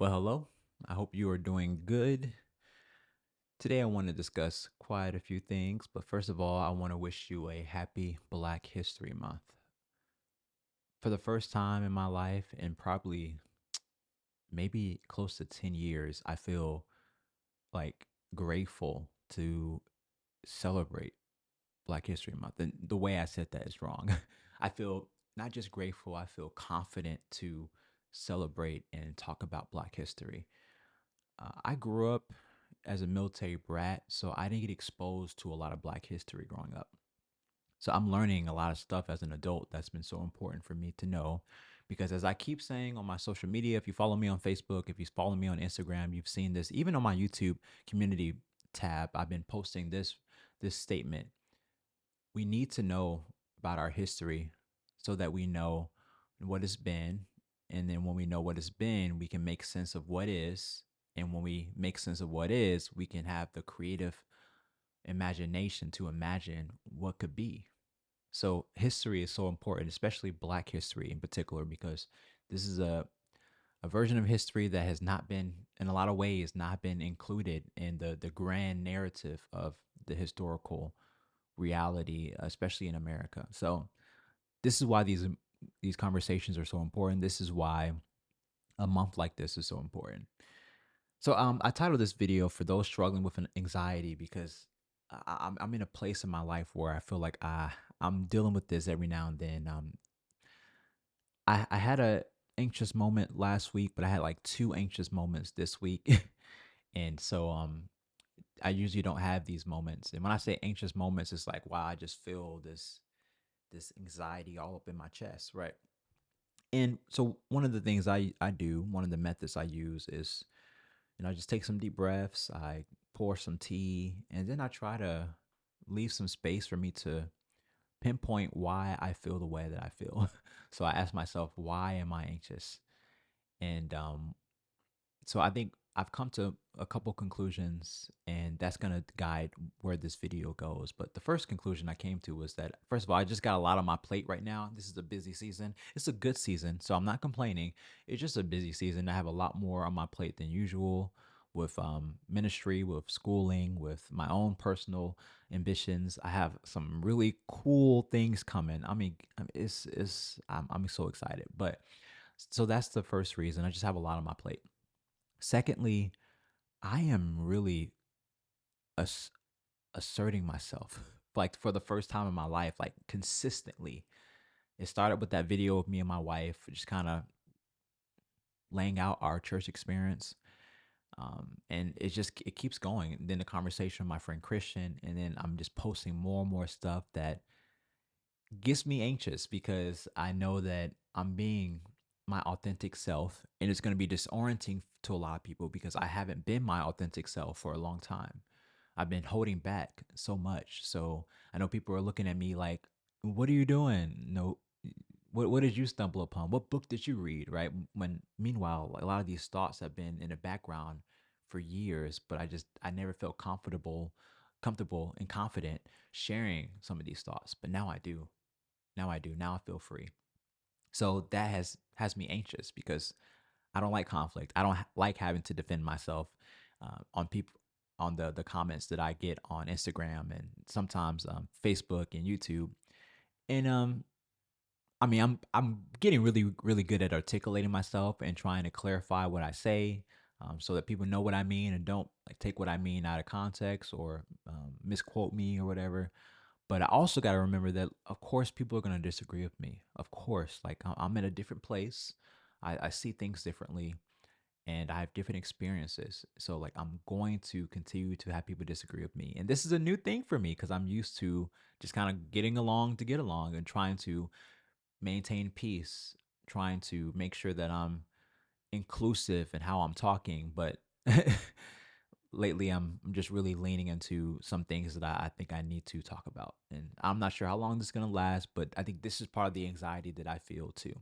Well, hello. I hope you are doing good. Today, I want to discuss quite a few things, but first of all, I want to wish you a happy Black History Month. For the first time in my life, and probably maybe close to 10 years, I feel like grateful to celebrate Black History Month. And the way I said that is wrong. I feel not just grateful, I feel confident to celebrate and talk about Black history. I grew up as a military brat, so I didn't get exposed to a lot of Black history growing up. So I'm learning a lot of stuff as an adult that's been so important for me to know. Because as I keep saying on my social media, if you follow me on Facebook, if you follow me on Instagram, you've seen this. Even on my YouTube community tab, I've been posting this statement. We need to know about our history so that we know what it's been. And then when we know what it's been, we can make sense of what is. And when we make sense of what is, we can have the creative imagination to imagine what could be. So history is so important, especially Black history in particular, because this is a version of history that has not been, in a lot of ways, not been included in the grand narrative of the historical reality, especially in America. So this is why these conversations are so important. This is why a month like this is so important. So I titled this video for those struggling with an anxiety because I'm in a place in my life where I feel like I'm dealing with this every now and then. I had a anxious moment last week, but I had like two anxious moments this week, and so I usually don't have these moments. And when I say anxious moments, it's like wow, I just feel this anxiety all up in my chest, right? And so one of the things I do, one of the methods I use is, I just take some deep breaths, I pour some tea, and then I try to leave some space for me to pinpoint why I feel the way that I feel. So I ask myself, why am I anxious? And so I think I've come to a couple conclusions, and that's going to guide where this video goes. But the first conclusion I came to was that, first of all, I just got a lot on my plate right now. This is a busy season. It's a good season, so I'm not complaining. It's just a busy season. I have a lot more on my plate than usual with ministry, with schooling, with my own personal ambitions. I have some really cool things coming. I'm so excited. But so that's the first reason. I just have a lot on my plate. Secondly, I am really ass- asserting myself like for the first time in my life, like consistently. It started with that video of me and my wife just kind of laying out our church experience. And it keeps going. And then the conversation with my friend Christian, and then I'm just posting more and more stuff that gets me anxious because I know that I'm being my authentic self, and it's going to be disorienting to a lot of people because I haven't been my authentic self for a long time. I've been holding back so much. So I know people are looking at me like, "What are you doing? No, what did you stumble upon? What book did you read?" Right? When meanwhile, a lot of these thoughts have been in the background for years, but I never felt comfortable and confident sharing some of these thoughts. But now I do. Now I do. Now I feel free. So that has me anxious because I don't like conflict. I don't like having to defend myself on people on the comments that I get on Instagram and sometimes Facebook and YouTube. And I'm getting really good at articulating myself and trying to clarify what I say, so that people know what I mean and don't like take what I mean out of context or misquote me or whatever. But I also got to remember that, of course, people are going to disagree with me. Of course, like I'm in a different place. I see things differently and I have different experiences. So, like, I'm going to continue to have people disagree with me. And this is a new thing for me because I'm used to just kind of getting along to get along and trying to maintain peace, trying to make sure that I'm inclusive in how I'm talking. But lately I'm just really leaning into some things that I think I need to talk about. And I'm not sure how long this is going to last, but I think this is part of the anxiety that I feel too.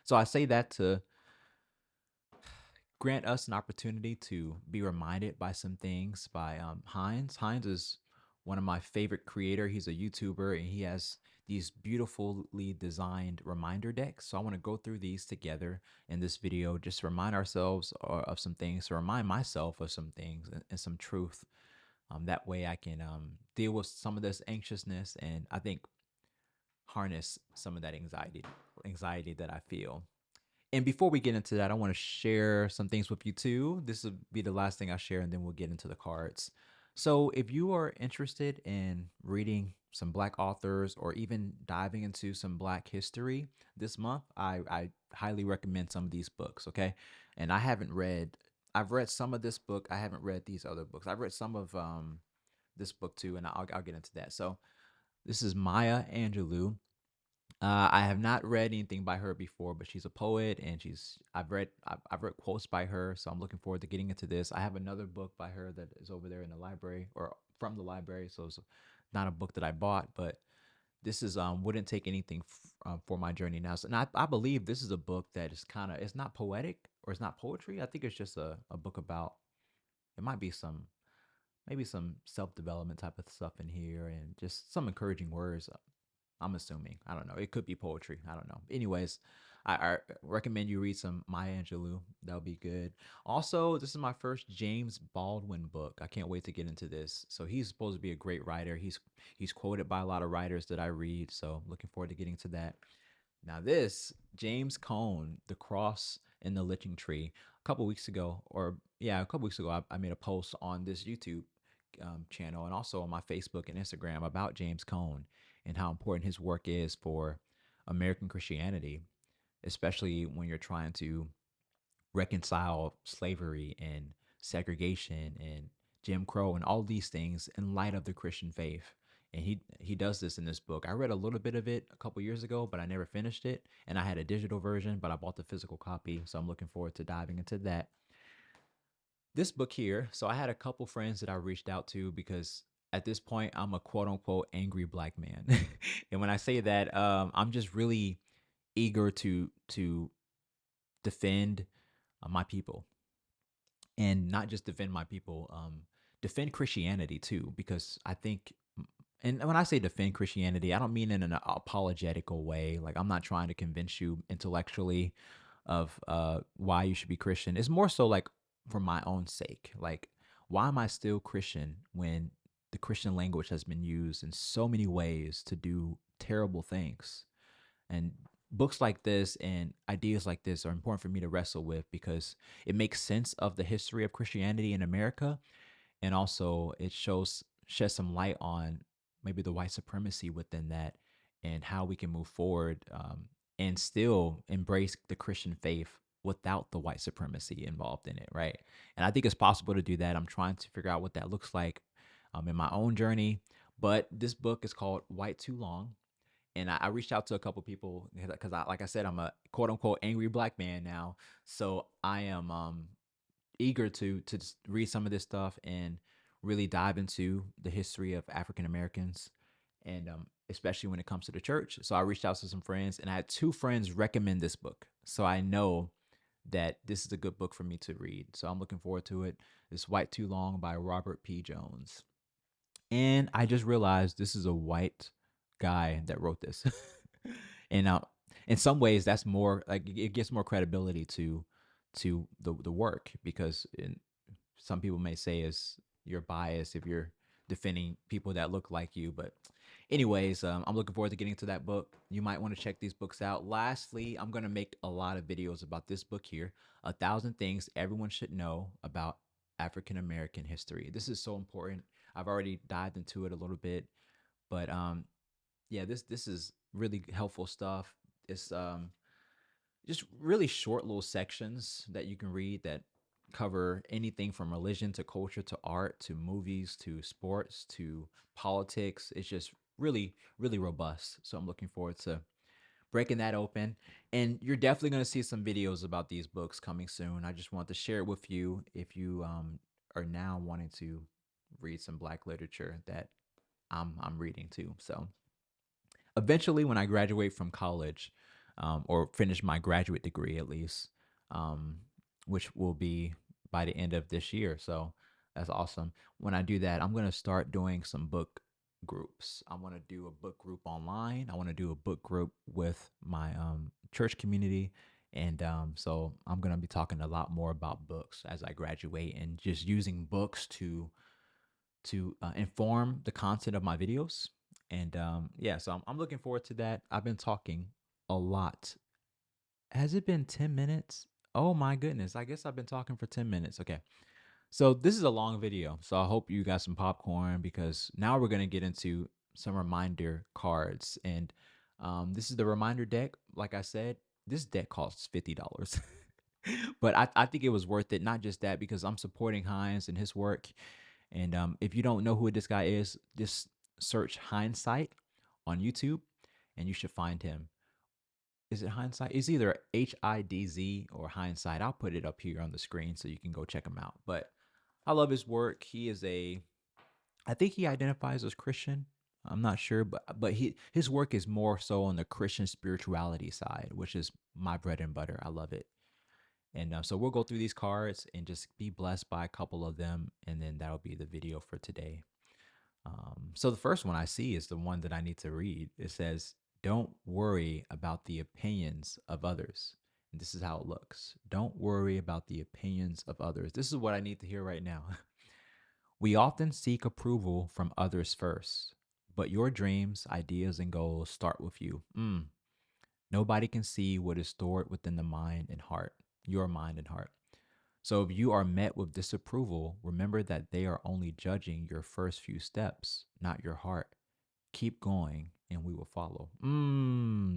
So I say that to grant us an opportunity to be reminded by some things by Heinz. Heinz is one of my favorite creator. He's a YouTuber and he has these beautifully designed reminder decks. So I want to go through these together in this video, just to remind ourselves of some things, to remind myself of some things and some truth. That way I can deal with some of this anxiousness, and I think harness some of that anxiety that I feel. And before we get into that, I want to share some things with you too. This will be the last thing I share, and then we'll get into the cards. So, if you are interested in reading some Black authors or even diving into some Black history this month, I highly recommend some of these books. Okay, and I've read some of this book. I haven't read these other books. I've read some of this book too, and I'll get into that. So, this is Maya Angelou. I have not read anything by her before, but she's a poet, and I've read quotes by her, so I'm looking forward to getting into this. I have another book by her that is over there in the library or from the library, so it's not a book that I bought, but this is wouldn't take anything for my journey now. So, and I believe this is a book that is kind of, it's not poetic or it's not poetry. I think it's just a book about, it might be some, maybe some self development type of stuff in here, and just some encouraging words. I'm assuming. I don't know. It could be poetry. I don't know. Anyways, I recommend you read some Maya Angelou. That'll be good. Also, this is my first James Baldwin book. I can't wait to get into this. So he's supposed to be a great writer. He's quoted by a lot of writers that I read. So looking forward to getting to that. Now this James Cone, The Cross and the Lynching Tree. A couple weeks ago, or yeah, a couple weeks ago, I made a post on this YouTube channel and also on my Facebook and Instagram about James Cone and how important his work is for American Christianity, especially when you're trying to reconcile slavery and segregation and Jim Crow and all these things in light of the Christian faith. And he does this in this book. I read a little bit of it a couple years ago, but I never finished it. And I had a digital version, but I bought the physical copy, so I'm looking forward to diving into that. This book here, so I had a couple friends that I reached out to because at this point I'm a quote unquote angry black man. And when I say that, I'm just really eager to defend my people, and not just defend my people, defend Christianity too, because I think, and when I say defend Christianity, I don't mean in an apologetical way. Like, I'm not trying to convince you intellectually of why you should be Christian. It's more so like for my own sake. Like, why am I still Christian when the Christian language has been used in so many ways to do terrible things? And books like this and ideas like this are important for me to wrestle with because it makes sense of the history of Christianity in America, and also it sheds some light on maybe the white supremacy within that, and how we can move forward, and still embrace the Christian faith without the white supremacy involved in it, right? And I think it's possible to do that. I'm trying to figure out what that looks like in my own journey. But this book is called White Too Long, and I reached out to a couple people because like I said, I'm a quote unquote angry black man now. So I am eager to just read some of this stuff and really dive into the history of African Americans, and especially when it comes to the church. So I reached out to some friends, and I had two friends recommend this book. So I know that this is a good book for me to read. So I'm looking forward to it. It's White Too Long by Robert P. Jones. And I just realized this is a white guy that wrote this. And in some ways, that's more like, it gives more credibility to the work, because some people may say is you're biased if you're defending people that look like you. But anyways, I'm looking forward to getting to that book. You might want to check these books out. Lastly, I'm going to make a lot of videos about this book here, 1,000 Things Everyone Should Know About African American History. This is so important. I've already dived into it a little bit, but yeah, this is really helpful stuff. It's just really short little sections that you can read that cover anything from religion to culture to art to movies to sports to politics. It's just really robust. So I'm looking forward to breaking that open. And you're definitely going to see some videos about these books coming soon. I just want to share it with you if you are now wanting to read some black literature that I'm reading too. So eventually, when I graduate from college, or finish my graduate degree at least, um, which will be by the end of this year. So that's awesome. When I do that, I'm going to start doing some book groups. I want to do a book group online. I want to do a book group with my church community. And so I'm going to be talking a lot more about books as I graduate and just using books to inform the content of my videos. And yeah, so I'm looking forward to that. I've been talking a lot. Has it been 10 minutes? Oh my goodness. I guess I've been talking for 10 minutes. Okay. So this is a long video. So I hope you got some popcorn because now we're going to get into some reminder cards. And this is the reminder deck. Like I said, this deck costs $50. But I think it was worth it. Not just that, because I'm supporting Hines and his work. And if you don't know who this guy is, just search Hindsight on YouTube and you should find him. Is it Hindsight? It's either HIDZ or Hindsight. I'll put it up here on the screen so you can go check him out. But I love his work. He is I think he identifies as Christian. I'm not sure, but his work is more so on the Christian spirituality side, which is my bread and butter. I love it. And so we'll go through these cards and just be blessed by a couple of them, and then that'll be the video for today. So the first one I see is the one that I need to read. It says, "Don't worry about the opinions of others." And this is how it looks. Don't worry about the opinions of others. This is what I need to hear right now. We often seek approval from others first, but your dreams, ideas, and goals start with you. Nobody can see what is stored within the mind and heart, your mind and heart. So if you are met with disapproval, remember that they are only judging your first few steps, not your heart. Keep going and we will follow.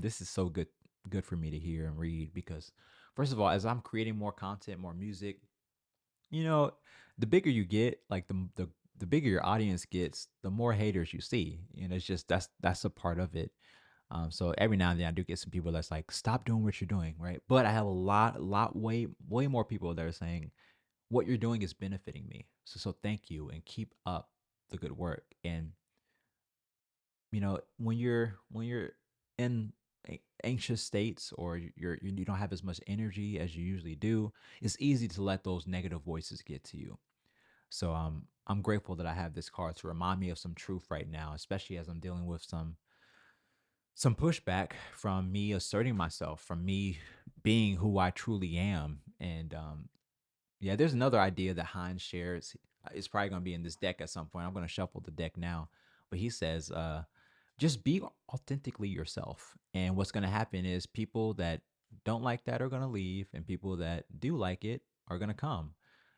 This is so good for me to hear and read because first of all, as I'm creating more content, more music, you know, the bigger you get, like the bigger your audience gets, the more haters you see. You know, it's just that's a part of it. So every now and then I do get some people that's like, stop doing what you're doing, right? But I have way more people that are saying what you're doing is benefiting me. So thank you and keep up the good work. And when you're in anxious states or you don't have as much energy as you usually do, it's easy to let those negative voices get to you. So I'm grateful that I have this card to remind me of some truth right now, especially as I'm dealing with some pushback from me asserting myself, from me being who I truly am. And yeah, there's another idea that Hines shares. It's probably going to be in this deck at some point. I'm going to shuffle the deck now. But he says, just be authentically yourself. And what's going to happen is people that don't like that are going to leave, and people that do like it are going to come.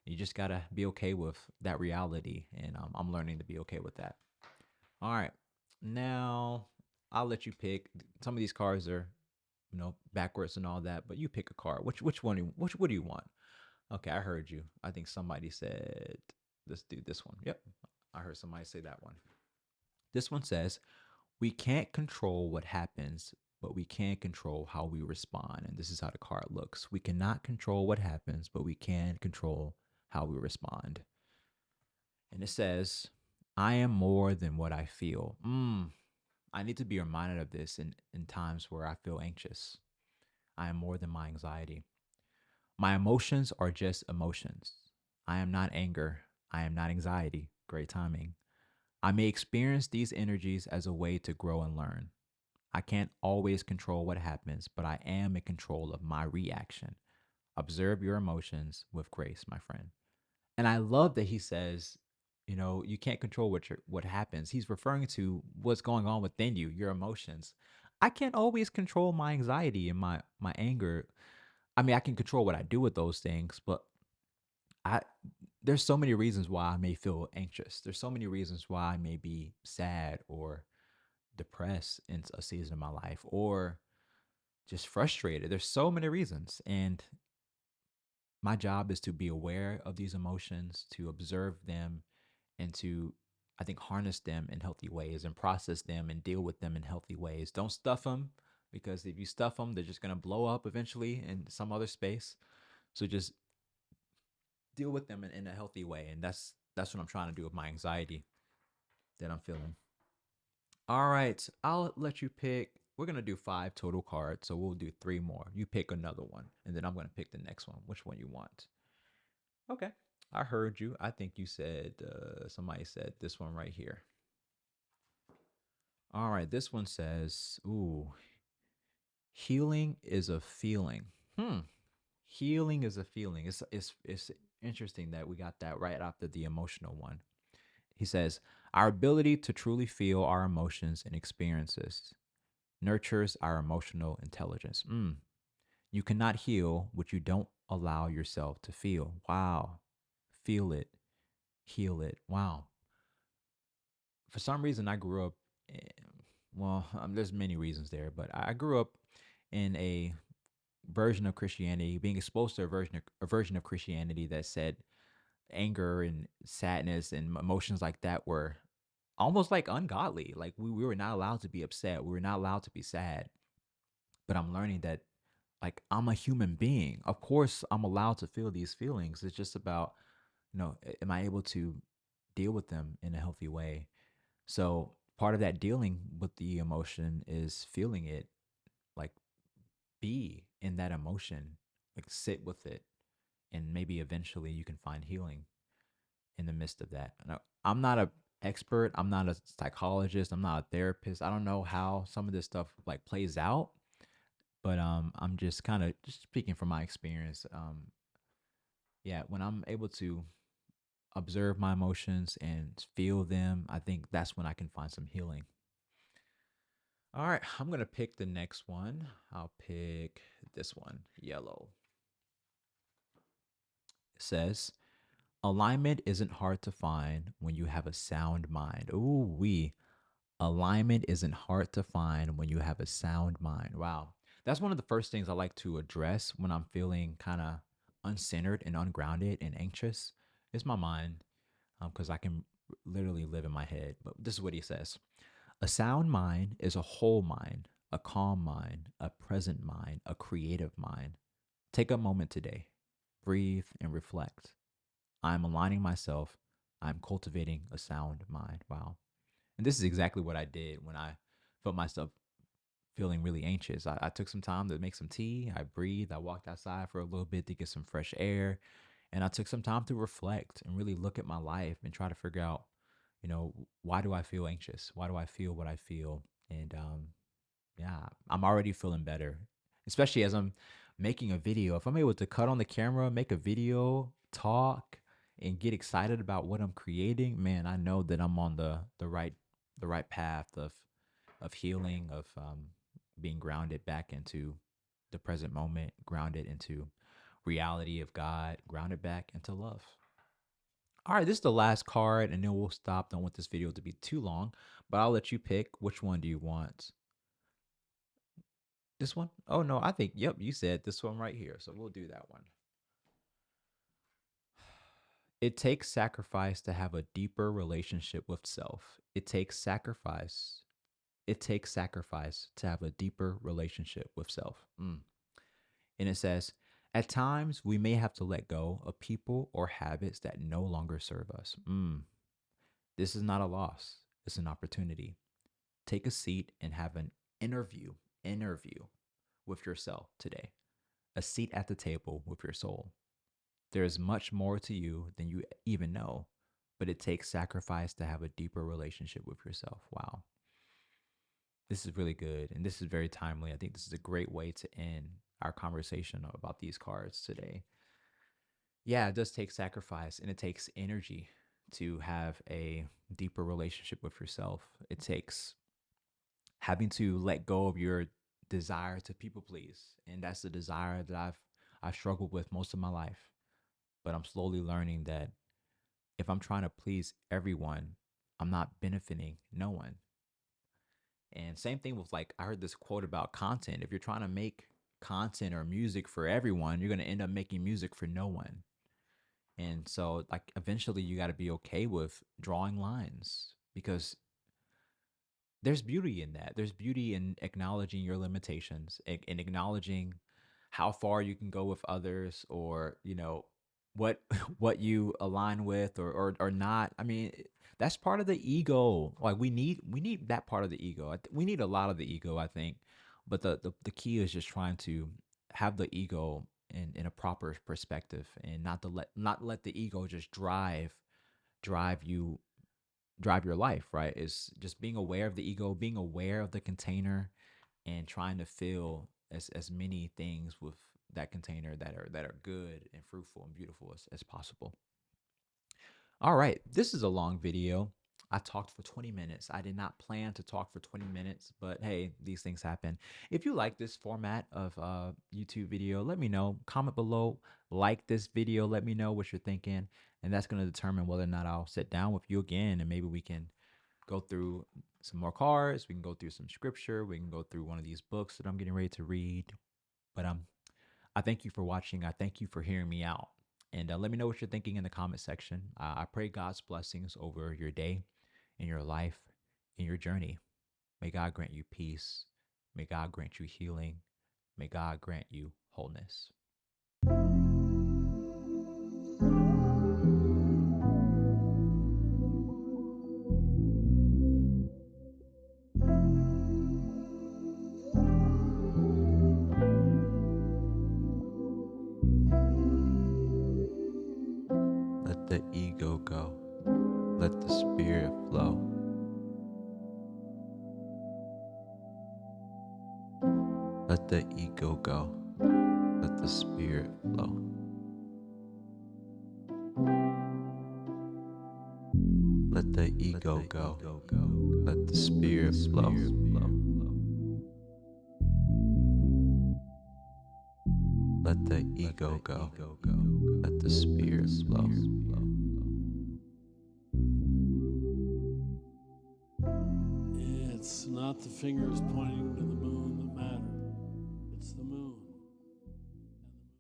You just got to be okay with that reality. And I'm learning to be okay with that. All right. Now, I'll let you pick. Some of these cards are, backwards and all that, but you pick a card. Which one? What do you want? Okay, I heard you. I think somebody said, let's do this one. Yep. I heard somebody say that one. This one says, we can't control what happens, but we can control how we respond. And this is how the card looks. We cannot control what happens, but we can control how we respond. And it says, I am more than what I feel. I need to be reminded of this in times where I feel anxious. I am more than my anxiety. My emotions are just emotions. I am not anger. I am not anxiety. Great timing. I may experience these energies as a way to grow and learn. I can't always control what happens, but I am in control of my reaction. Observe your emotions with grace, my friend. And I love that he says, you can't control what happens. He's referring to what's going on within you, your emotions. I can't always control my anxiety and my anger. I mean, I can control what I do with those things, but I there's so many reasons why I may feel anxious. There's so many reasons why I may be sad or depressed in a season of my life or just frustrated. There's so many reasons. And my job is to be aware of these emotions, to observe them, and to, I think, harness them in healthy ways and process them and deal with them in healthy ways. Don't stuff them because if you stuff them, they're just going to blow up eventually in some other space. So just deal with them in a healthy way. And that's what I'm trying to do with my anxiety that I'm feeling. All right, I'll let you pick. We're gonna do 5 total cards, so we'll do 3 more. You pick another one, and then I'm gonna pick the next one. Which one you want? Okay, I heard you. I think you said somebody said this one right here. All right, this one says, ooh, healing is a feeling. Hmm. Healing is a feeling. It's interesting that we got that right after the emotional one. He says, our ability to truly feel our emotions and experiences nurtures our emotional intelligence. You cannot heal what you don't allow yourself to feel. Wow. Feel it, heal it. Wow. For some reason, I grew up, eh, well, there's many reasons there, but I grew up in a version of Christianity, being exposed to a version of Christianity that said anger and sadness and emotions like that were almost like ungodly. Like we were not allowed to be upset. We were not allowed to be sad. But I'm learning that like I'm a human being. Of course, I'm allowed to feel these feelings. It's just about, am I able to deal with them in a healthy way? So part of that dealing with the emotion is feeling it, like be in that emotion, like sit with it, and maybe eventually you can find healing in the midst of that. Now, I'm not a expert. I'm not a psychologist. I'm not a therapist. I don't know how some of this stuff like plays out, but I'm just kind of just speaking from my experience. Yeah, when I'm able to observe my emotions and feel them, I think that's when I can find some healing. All right, I'm gonna pick the next one. I'll pick this one, yellow. It says, alignment isn't hard to find when you have a sound mind. Ooh, we. Alignment isn't hard to find when you have a sound mind. Wow. That's one of the first things I like to address when I'm feeling kind of uncentered and ungrounded and anxious. Is my mind, because I can literally live in my head. But this is what he says: a sound mind is a whole mind, a calm mind, a present mind, a creative mind. Take a moment today, breathe, and reflect. I'm aligning myself. I'm cultivating a sound mind. Wow. And this is exactly what I did when I felt myself feeling really anxious. I took some time to make some tea. I breathed. I walked outside for a little bit to get some fresh air. And I took some time to reflect and really look at my life and try to figure out, why do I feel anxious? Why do I feel what I feel? And yeah, I'm already feeling better, especially as I'm making a video. If I'm able to cut on the camera, make a video, talk, and get excited about what I'm creating, man, I know that I'm on the right path of healing, of being grounded back into the present moment, grounded into reality of God, grounded back into love. All right, this is the last card, and then we'll stop. Don't want this video to be too long, but I'll let you pick. Which one do you want? This one? Oh no, I think yep, you said this one right here. So we'll do that one. It takes sacrifice to have a deeper relationship with self. It takes sacrifice. It takes sacrifice to have a deeper relationship with self. And it says, at times we may have to let go of people or habits that no longer serve us. This is not a loss. It's an opportunity. Take a seat and have an interview with yourself today. A seat at the table with your soul. There is much more to you than you even know, but it takes sacrifice to have a deeper relationship with yourself. Wow. This is really good. And this is very timely. I think this is a great way to end our conversation about these cards today. Yeah, it does take sacrifice and it takes energy to have a deeper relationship with yourself. It takes having to let go of your desire to people please. And that's the desire that I've struggled with most of my life. But I'm slowly learning that if I'm trying to please everyone, I'm not benefiting no one. And same thing with like I heard this quote about content. If you're trying to make content or music for everyone, you're going to end up making music for no one. And so like eventually you got to be okay with drawing lines because there's beauty in that. There's beauty in acknowledging your limitations and acknowledging how far you can go with others or, what what you align with or not. I mean, that's part of the ego. Like we need that part of the ego. We need a lot of the ego, I think. But the key is just trying to have the ego in a proper perspective and not let the ego just drive you drive your life, right? Is just being aware of the ego, being aware of the container, and trying to fill as many things with that container that are good and fruitful and beautiful as possible. All right, this is a long video. I talked for 20 minutes. I did not plan to talk for 20 minutes, but hey, these things happen. If you like this format of YouTube video, let me know. Comment below, like this video, let me know what you're thinking, and that's going to determine whether or not I'll sit down with you again and maybe we can go through some more cards, we can go through some scripture, we can go through one of these books that I'm getting ready to read. But I thank you for watching. I thank you for hearing me out. And let me know what you're thinking in the comment section. I pray God's blessings over your day, in your life, in your journey. May God grant you peace. May God grant you healing. May God grant you wholeness. Let the ego go. Let the spirit flow. Let the ego go. Let the spirit flow. Let the ego go. Let the spirit flow. Let the ego go. Let the spirit flow. It's not the fingers pointing to the moon.